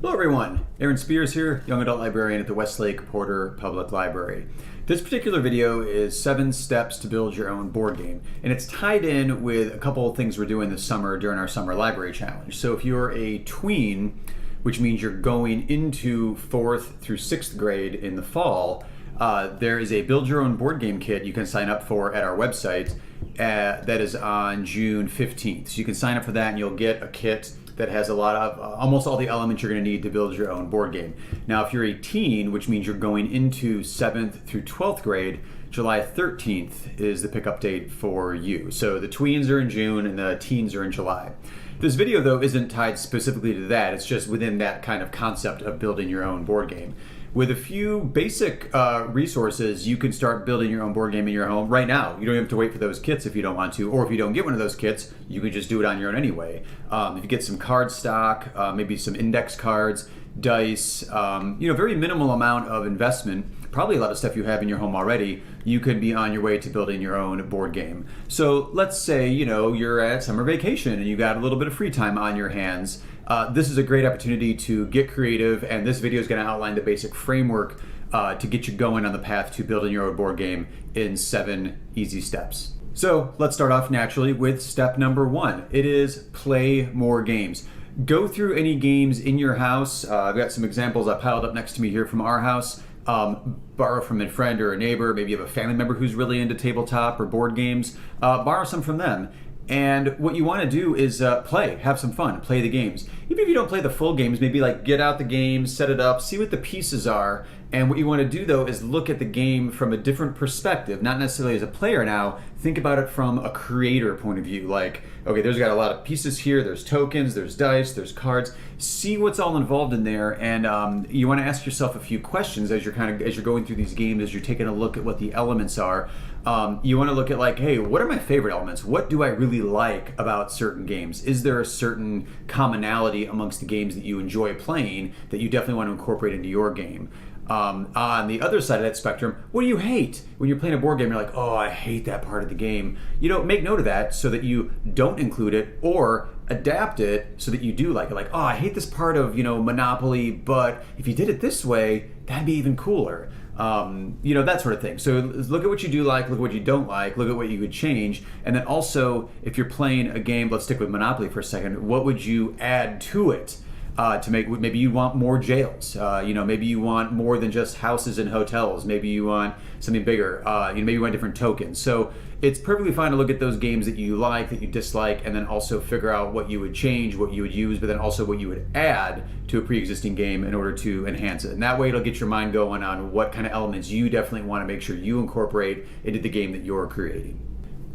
Hello everyone, Aaron Spears here, Young Adult Librarian at the Westlake Porter Public Library. This particular video is 7 steps to build your own board game, and it's tied in with a couple of things we're doing this summer during our Summer Library Challenge. So if you're a tween, which means you're going into 4th through 6th grade in the fall, there is a build your own board game kit you can sign up for at our website that is on June 15th. So you can sign up for that and you'll get a kit that has a lot of almost all the elements you're going to need to build your own board game. Now, if you're a teen, which means you're going into 7th through 12th grade, July 13th is the pickup date for you. So the tweens are in June and the teens are in July. This video, though, isn't tied specifically to that. It's just within that kind of concept of building your own board game. With a few basic resources, you can start building your own board game in your home right now. You don't have to wait for those kits if you don't want to, or if you don't get one of those kits, you can just do it on your own anyway. If you get some card stock, maybe some index cards, dice, very minimal amount of investment, probably a lot of stuff you have in your home already, you could be on your way to building your own board game. So let's say, you're at summer vacation and you got a little bit of free time on your hands. This is a great opportunity to get creative, and this video is going to outline the basic framework to get you going on the path to building your own board game in 7 easy steps. So let's start off naturally with step number 1. It is play more games. Go through any games in your house. I've got some examples I piled up next to me here from our house. Borrow from a friend or a neighbor. Maybe you have a family member who's really into tabletop or board games. Borrow some from them. And what you want to do is play, have some fun, play the games. Even if you don't play the full games, maybe like get out the games, set it up, see what the pieces are. And what you want to do though is look at the game from a different perspective, not necessarily as a player now. Think about it from a creator point of view. Like, okay, there's got a lot of pieces here. There's tokens, there's dice, there's cards. See what's all involved in there, and you want to ask yourself a few questions as you're going through these games, as you're taking a look at what the elements are. You want to look at like, hey, what are my favorite elements? What do I really like about certain games? Is there a certain commonality amongst the games that you enjoy playing that you definitely want to incorporate into your game? On the other side of that spectrum, what do you hate? When you're playing a board game, you're like, oh, I hate that part of the game. Make note of that so that you don't include it, or adapt it so that you do like it. Like, oh, I hate this part of, Monopoly, but if you did it this way, that'd be even cooler. That sort of thing. So look at what you do like, look at what you don't like, look at what you would change. And then also, if you're playing a game, let's stick with Monopoly for a second, what would you add to it? To make, maybe you want more jails, maybe you want more than just houses and hotels, maybe you want something bigger, maybe you want different tokens. So it's perfectly fine to look at those games that you like, that you dislike, and then also figure out what you would change, what you would use, but then also what you would add to a pre-existing game in order to enhance it. And that way it'll get your mind going on what kind of elements you definitely want to make sure you incorporate into the game that you're creating.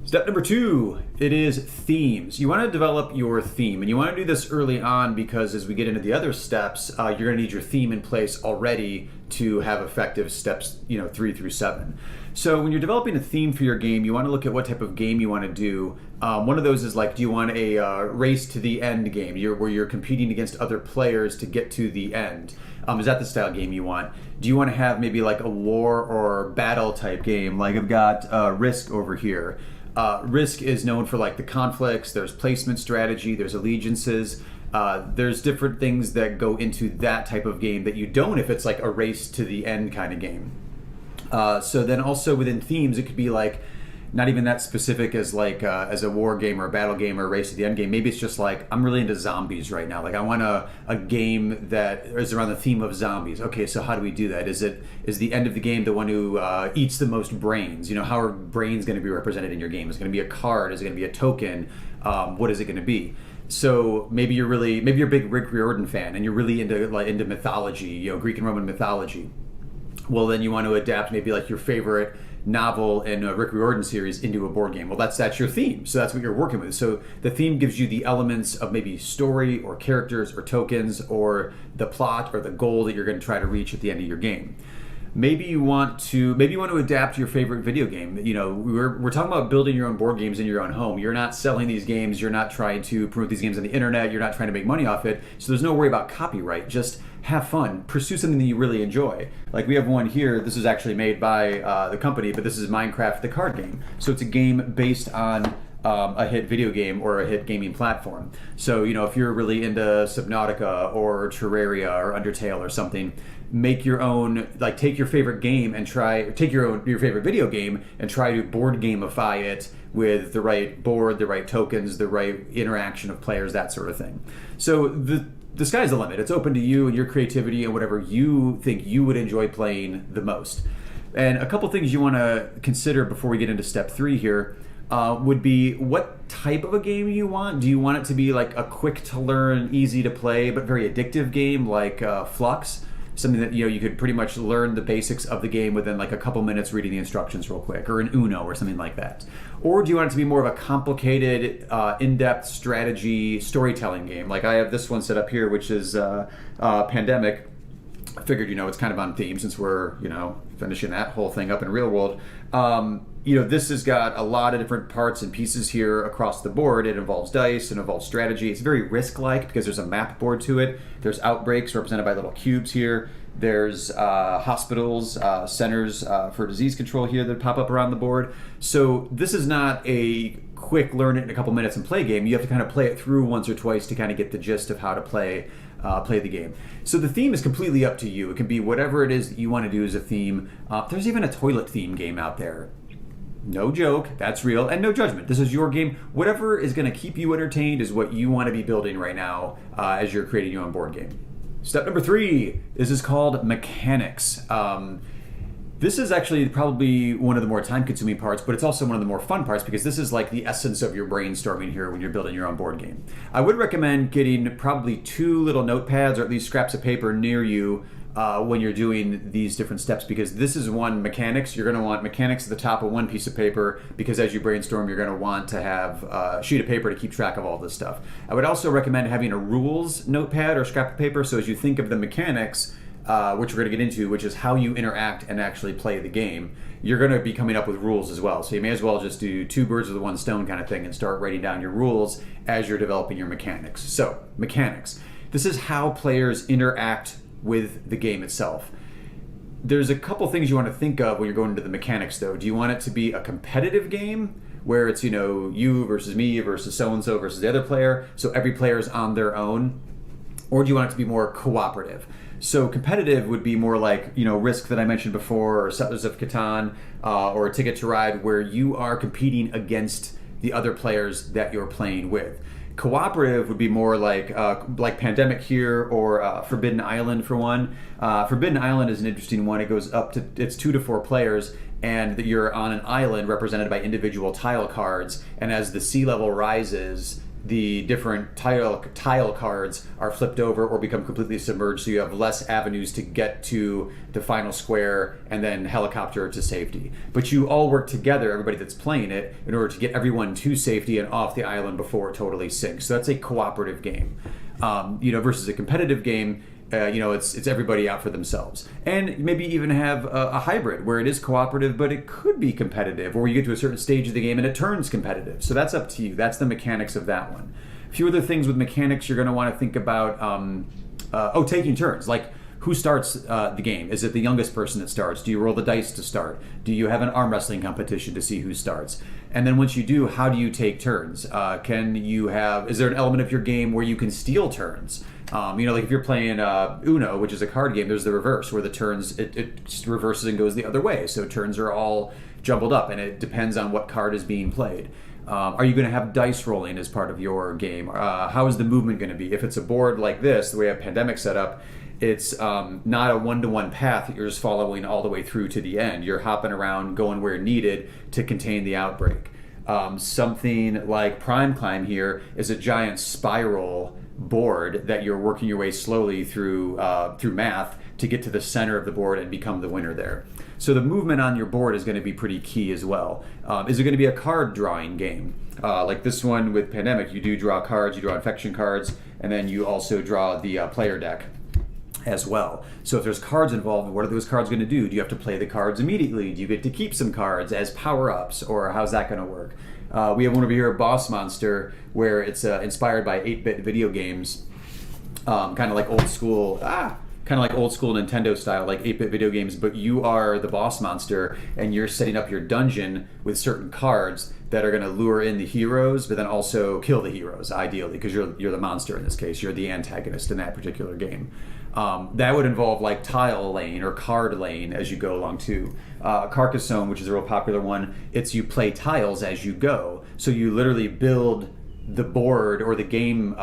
Step number 2, it is themes. You want to develop your theme, and you want to do this early on because as we get into the other steps, you're going to need your theme in place already to have effective steps, 3 through 7. So when you're developing a theme for your game, you want to look at what type of game you want to do. One of those is like, do you want a race to the end game, where you're competing against other players to get to the end? Is that the style game you want? Do you want to have maybe like a war or battle type game? Like I've got Risk over here. Risk is known for like the conflicts, there's placement strategy, there's allegiances, there's different things that go into that type of game that you don't if it's like a race to the end kind of game. So then also within themes, it could be like not even that specific as like as a war game or a battle game or a race to the end game. Maybe it's just like, I'm really into zombies right now. Like I want a game that is around the theme of zombies. Okay, so how do we do that? Is the end of the game the one who eats the most brains? How are brains going to be represented in your game? Is it going to be a card? Is it going to be a token? What is it going to be? So maybe you're a big Rick Riordan fan and you're really into mythology, Greek and Roman mythology. Well, then you want to adapt maybe like your favorite novel in a Rick Riordan series into a board game. Well, that's your theme. So that's what you're working with. So the theme gives you the elements of maybe story or characters or tokens or the plot or the goal that you're going to try to reach at the end of your game. Maybe you want to adapt your favorite video game. We're talking about building your own board games in your own home. You're not selling these games. You're not trying to promote these games on the internet. You're not trying to make money off it. So there's no worry about copyright. Just have fun. Pursue something that you really enjoy. Like we have one here. This is actually made by the company, but this is Minecraft the card game. So it's a game based on a hit video game or a hit gaming platform. So, if you're really into Subnautica or Terraria or Undertale or something, make your own, like take your favorite game and take your favorite video game and try to board gamify it with the right board, the right tokens, the right interaction of players, that sort of thing. So the sky's the limit. It's open to you and your creativity and whatever you think you would enjoy playing the most. And a couple things you want to consider before we get into step 3 here would be what type of a game you want. Do you want it to be like a quick to learn, easy to play, but very addictive game like Flux? Something that you could pretty much learn the basics of the game within like a couple minutes reading the instructions real quick, or an Uno or something like that. Or do you want it to be more of a complicated, in-depth strategy storytelling game? Like I have this one set up here, which is Pandemic. I figured, it's kind of on theme since we're, finishing that whole thing up in real world. This has got a lot of different parts and pieces here across the board. It involves dice, it involves strategy. It's very risk-like because there's a map board to it. There's outbreaks represented by little cubes here. There's hospitals, centers for disease control here that pop up around the board. So this is not a quick learn it in a couple minutes and play game. You have to kind of play it through once or twice to kind of get the gist of how to play the game. So the theme is completely up to you. It can be whatever it is that you want to do as a theme. There's even a toilet theme game out there. No joke, that's real, and no judgment. This is your game. Whatever is going to keep you entertained is what you want to be building right now as you're creating your own board game. Step number 3, this is called mechanics. This is actually probably one of the more time-consuming parts, but it's also one of the more fun parts because this is like the essence of your brainstorming here when you're building your own board game. I would recommend getting probably 2 little notepads or at least scraps of paper near you when you're doing these different steps, because this is one mechanics. You're going to want mechanics at the top of one piece of paper because as you brainstorm, you're going to want to have a sheet of paper to keep track of all this stuff. I would also recommend having a rules notepad or scrap of paper, so as you think of the mechanics, which we're going to get into, which is how you interact and actually play the game, you're going to be coming up with rules as well. So you may as well just do 2 birds with 1 stone kind of thing and start writing down your rules as you're developing your mechanics. So, mechanics. This is how players interact with the game itself. There's a couple things you want to think of when you're going into the mechanics though. Do you want it to be a competitive game where it's, you versus me versus so-and-so versus the other player, so every player is on their own? Or do you want it to be more cooperative? So competitive would be more like, Risk that I mentioned before, or Settlers of Catan, or Ticket to Ride, where you are competing against the other players that you're playing with. Cooperative would be more like Pandemic here, or Forbidden Island for one. Forbidden Island is an interesting one. It goes up to, it's 2 to 4 players, and that you're on an island represented by individual tile cards, and as the sea level rises, the different tile cards are flipped over or become completely submerged, so you have less avenues to get to the final square and then helicopter to safety. But you all work together, everybody that's playing it, in order to get everyone to safety and off the island before it totally sinks. So that's a cooperative game. Versus a competitive game, it's everybody out for themselves. And maybe even have a hybrid where it is cooperative, but it could be competitive, or you get to a certain stage of the game and it turns competitive. So that's up to you. That's the mechanics of that one. A few other things with mechanics you're going to want to think about, taking turns. Like, who starts the game? Is it the youngest person that starts? Do you roll the dice to start? Do you have an arm wrestling competition to see who starts? And then once you do, how do you take turns? Is there an element of your game where you can steal turns? Like if you're playing Uno, which is a card game, there's the reverse, where the turns, it reverses and goes the other way. So turns are all jumbled up, and it depends on what card is being played. Are you going to have dice rolling as part of your game? How is the movement going to be? If it's a board like this, the way I have Pandemic set up, it's not a one-to-one path that you're just following all the way through to the end. You're hopping around, going where needed to contain the outbreak. Something like Prime Climb here is a giant spiral board that you're working your way slowly through math to get to the center of the board and become the winner there. So the movement on your board is going to be pretty key as well. Is it going to be a card drawing game? Like this one with Pandemic, you do draw cards, you draw infection cards, and then you also draw the player deck as well. So if there's cards involved, what are those cards going to do? Do you have to play the cards immediately? Do you get to keep some cards as power-ups, or how's that going to work? We have one over here, Boss Monster, where it's inspired by 8-bit video games, kind of like old school. kind of like old school Nintendo style, like 8-bit video games, but you are the boss monster and you're setting up your dungeon with certain cards that are going to lure in the heroes, but then also kill the heroes, ideally, because you're the monster in this case. You're the antagonist in that particular game. That would involve like tile lane or card lane as you go along too. Carcassonne, which is a real popular one, it's you play tiles as you go. So you literally build the board or the game,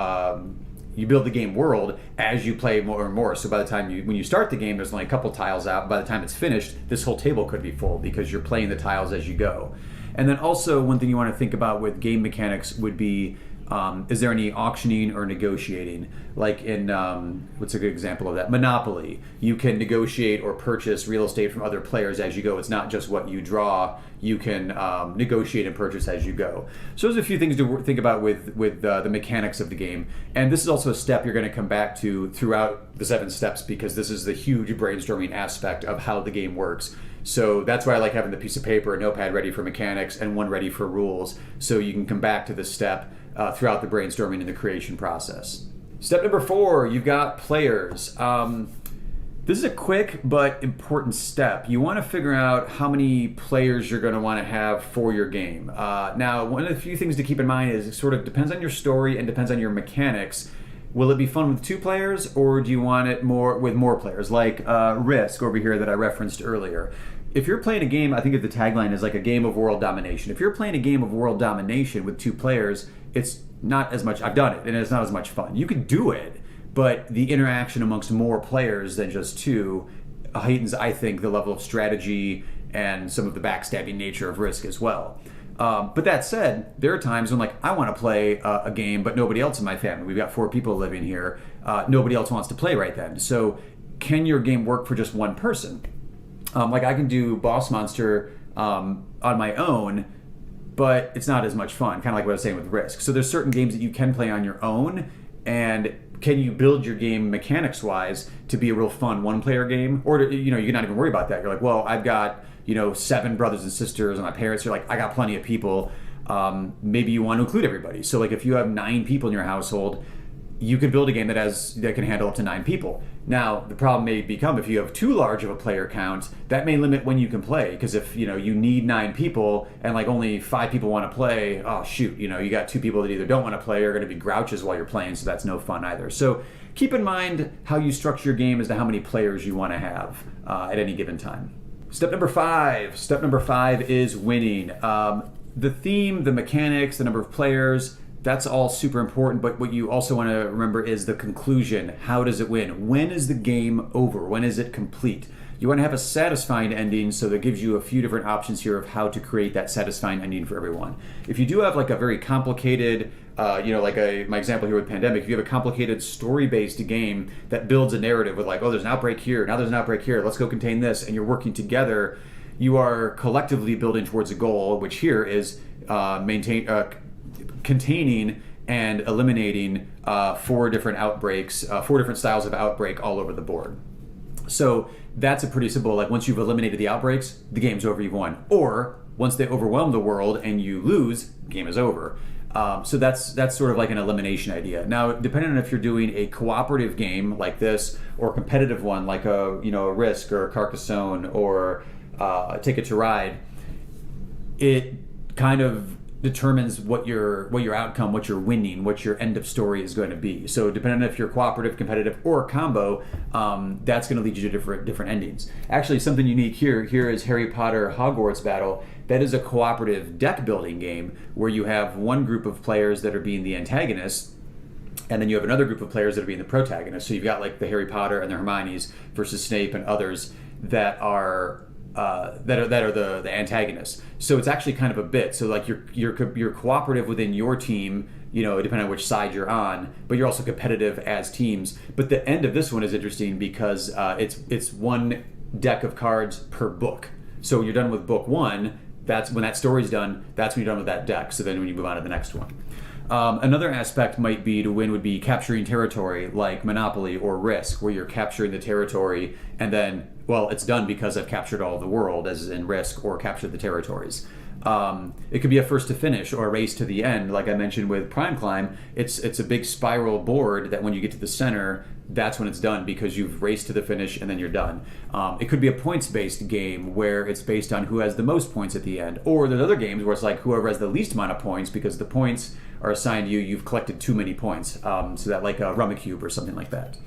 you build the game world as you play more and more. So by the time when you start the game, there's only a couple tiles out. By the time it's finished, this whole table could be full because you're playing the tiles as you go. And then also one thing you want to think about with game mechanics would be, is there any auctioning or negotiating? Like in, what's a good example of that? Monopoly. You can negotiate or purchase real estate from other players as you go. It's not just what you draw. You can negotiate and purchase as you go. So there's a few things to think about with the mechanics of the game. And this is also a step you're going to come back to throughout the 7 steps, because this is the huge brainstorming aspect of how the game works. So that's why I like having the piece of paper and notepad ready for mechanics and one ready for rules, so you can come back to this step throughout the brainstorming and the creation process. Step number 4, you've got players. This is a quick but important step. You want to figure out how many players you're going to want to have for your game. Now, one of the few things to keep in mind is it sort of depends on your story and depends on your mechanics. Will it be fun with 2 players, or do you want it more with more players? Like Risk over here that I referenced earlier. If you're playing a game, I think of the tagline as like a game of world domination. If you're playing a game of world domination with 2 players, it's not as much, I've done it, and it's not as much fun. You can do it, but the interaction amongst more players than just 2 heightens, I think, the level of strategy and some of the backstabbing nature of Risk as well. But that said, there are times when like I want to play a game, but nobody else in my family. We've got 4 people living here. Nobody else wants to play right then. So can your game work for just one person? Like I can do Boss Monster on my own, but it's not as much fun, kind of like what I was saying with Risk. So there's certain games that you can play on your own, and can you build your game mechanics-wise to be a real fun one-player game? Or, you can not even worry about that. You're like, well, I've got 7 brothers and sisters, and my parents are like, I got plenty of people. Maybe you want to include everybody. So like if you have 9 people in your household, you could build a game that can handle up to 9 people. Now, the problem may become if you have too large of a player count, that may limit when you can play. Because if you need 9 people and like only 5 people want to play, oh shoot, you got 2 people that either don't want to play or are going to be grouches while you're playing, so that's no fun either. So keep in mind how you structure your game as to how many players you want to have at any given time. Step number 5. Step number 5 is winning. The theme, the mechanics, the number of players, that's all super important, but what you also want to remember is the conclusion. How does it win? When is the game over? When is it complete? You want to have a satisfying ending, so that gives you a few different options here of how to create that satisfying ending for everyone. If you do have like a very complicated, my example here with Pandemic, if you have a complicated story-based game that builds a narrative with like, oh, there's an outbreak here, now there's an outbreak here, let's go contain this, and you're working together, you are collectively building towards a goal, which here is containing and eliminating 4 different outbreaks, 4 different styles of outbreak all over the board. So that's a pretty simple, like once you've eliminated the outbreaks, the game's over, you've won. Or once they overwhelm the world and you lose, game is over. So that's sort of like an elimination idea. Now, depending on if you're doing a cooperative game like this or a competitive one like a Risk or a Carcassonne or Ticket to Ride, it kind of determines what your outcome, what you're winning, what your end of story is going to be. So depending on if you're cooperative, competitive, or combo, that's going to lead you to different endings. Actually, something unique here is Harry Potter Hogwarts Battle. That is a cooperative deck building game where you have one group of players that are being the antagonists, and then you have another group of players that are being the protagonists. So you've got like the Harry Potter and the Hermiones versus Snape and others that are the antagonists. So it's actually kind of a bit. So like you're cooperative within your team, depending on which side you're on, but you're also competitive as teams. But the end of this one is interesting because it's one deck of cards per book. So when you're done with book 1, that's when that story's done. That's when you're done with that deck. So then when you move on to the next one. Another aspect might be to win would be capturing territory like Monopoly or Risk, where you're capturing the territory and then, well, it's done because I've captured all of the world, as in Risk, or captured the territories. It could be a first to finish or a race to the end. Like I mentioned with Prime Climb, it's a big spiral board that when you get to the center, that's when it's done because you've raced to the finish and then you're done. It could be a points-based game where it's based on who has the most points at the end. Or there's other games where it's like whoever has the least amount of points because the points are assigned to you, you've collected too many points. So that like a Rummikub or something like that.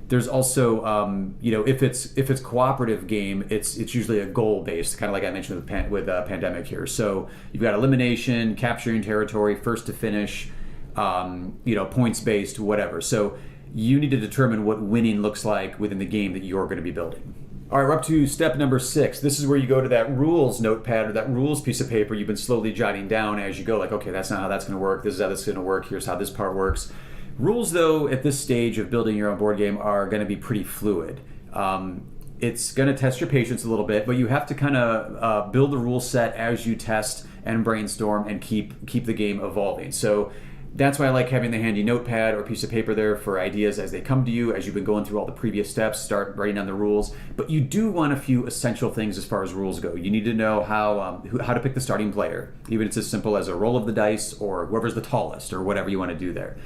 There's also, if it's cooperative game, it's usually a goal based, kind of like I mentioned with Pandemic here. So you've got elimination, capturing territory, first to finish, points based, whatever. So you need to determine what winning looks like within the game that you're going to be building. All right, we're up to step number 6. This is where you go to that rules notepad or that rules piece of paper you've been slowly jotting down as you go. Like, okay, that's not how that's going to work. This is how this is going to work. Here's how this part works. Rules, though, at this stage of building your own board game are going to be pretty fluid. It's going to test your patience a little bit, but you have to kind of build the rule set as you test and brainstorm and keep the game evolving. So that's why I like having the handy notepad or piece of paper there for ideas as they come to you, as you've been going through all the previous steps, start writing down the rules. But you do want a few essential things as far as rules go. You need to know how to pick the starting player, even if it's as simple as a roll of the dice or whoever's the tallest or whatever you want to do there.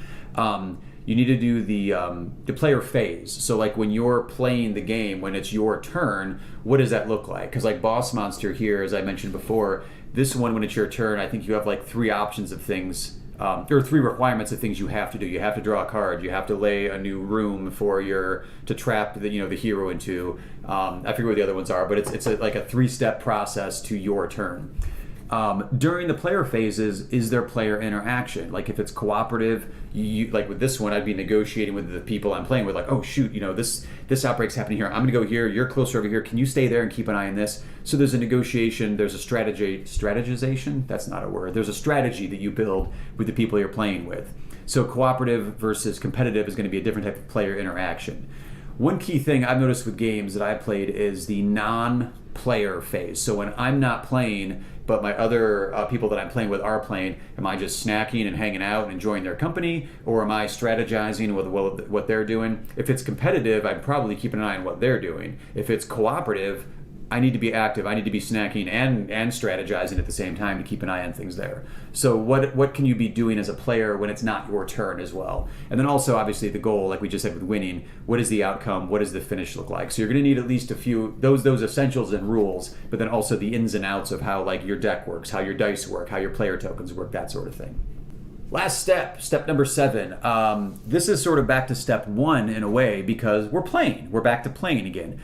You need to do the player phase. So like when you're playing the game, when it's your turn, what does that look like? Because like Boss Monster here, as I mentioned before, this one, when it's your turn, I think you have like 3 options of things. There are 3 requirements of things you have to do. You have to draw a card. You have to lay a new room to trap the hero into. I forget what the other ones are, but it's like a 3-step process to your turn. During the player phases, is there player interaction? Like if it's cooperative, like with this one, I'd be negotiating with the people I'm playing with, like, oh shoot, this outbreak's happening here. I'm gonna go here. You're closer over here. Can you stay there and keep an eye on this? So there's a negotiation. There's a strategization. That's not a word. There's a strategy that you build with the people you're playing with. So cooperative versus competitive is going to be a different type of player interaction. One key thing I've noticed with games that I've played is the non-player phase. So when I'm not playing, but my other people that I'm playing with are playing, am I just snacking and hanging out and enjoying their company, or am I strategizing with what they're doing? If it's competitive, I'd probably keep an eye on what they're doing. If it's cooperative, I need to be active. I need to be snacking and strategizing at the same time to keep an eye on things there. So what can you be doing as a player when it's not your turn as well? And then also, obviously, the goal, like we just said with winning, what is the outcome? What does the finish look like? So you're going to need at least a few, those essentials and rules, but then also the ins and outs of how like your deck works, how your dice work, how your player tokens work, that sort of thing. Last step number 7. This is sort of back to step 1 in a way because we're playing. We're back to playing again.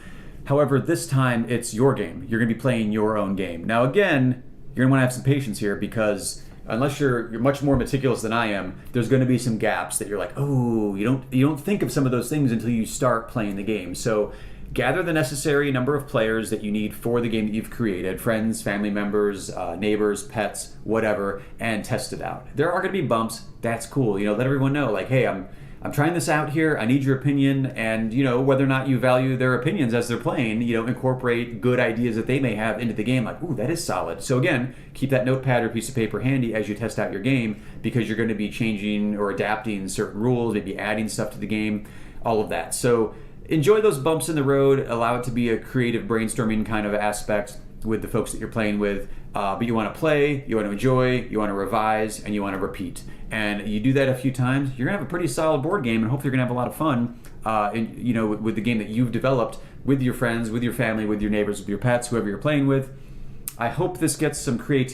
However, this time it's your game. You're going to be playing your own game. Now, again, you're going to want to have some patience here because unless you're much more meticulous than I am, there's going to be some gaps that you're like, oh, you don't think of some of those things until you start playing the game. So gather the necessary number of players that you need for the game that you've created, friends, family members, neighbors, pets, whatever, and test it out. There are going to be bumps. That's cool. Let everyone know, like, hey, I'm trying this out here. I need your opinion, and whether or not you value their opinions as they're playing, incorporate good ideas that they may have into the game. Like, ooh, that is solid. So again, keep that notepad or piece of paper handy as you test out your game because you're going to be changing or adapting certain rules, maybe adding stuff to the game, all of that. So enjoy those bumps in the road. Allow it to be a creative brainstorming kind of aspect with the folks that you're playing with. But you want to play, you want to enjoy, you want to revise, and you want to repeat. And you do that a few times, you're going to have a pretty solid board game, and hopefully you're going to have a lot of fun with the game that you've developed with your friends, with your family, with your neighbors, with your pets, whoever you're playing with. I hope this gets some creativity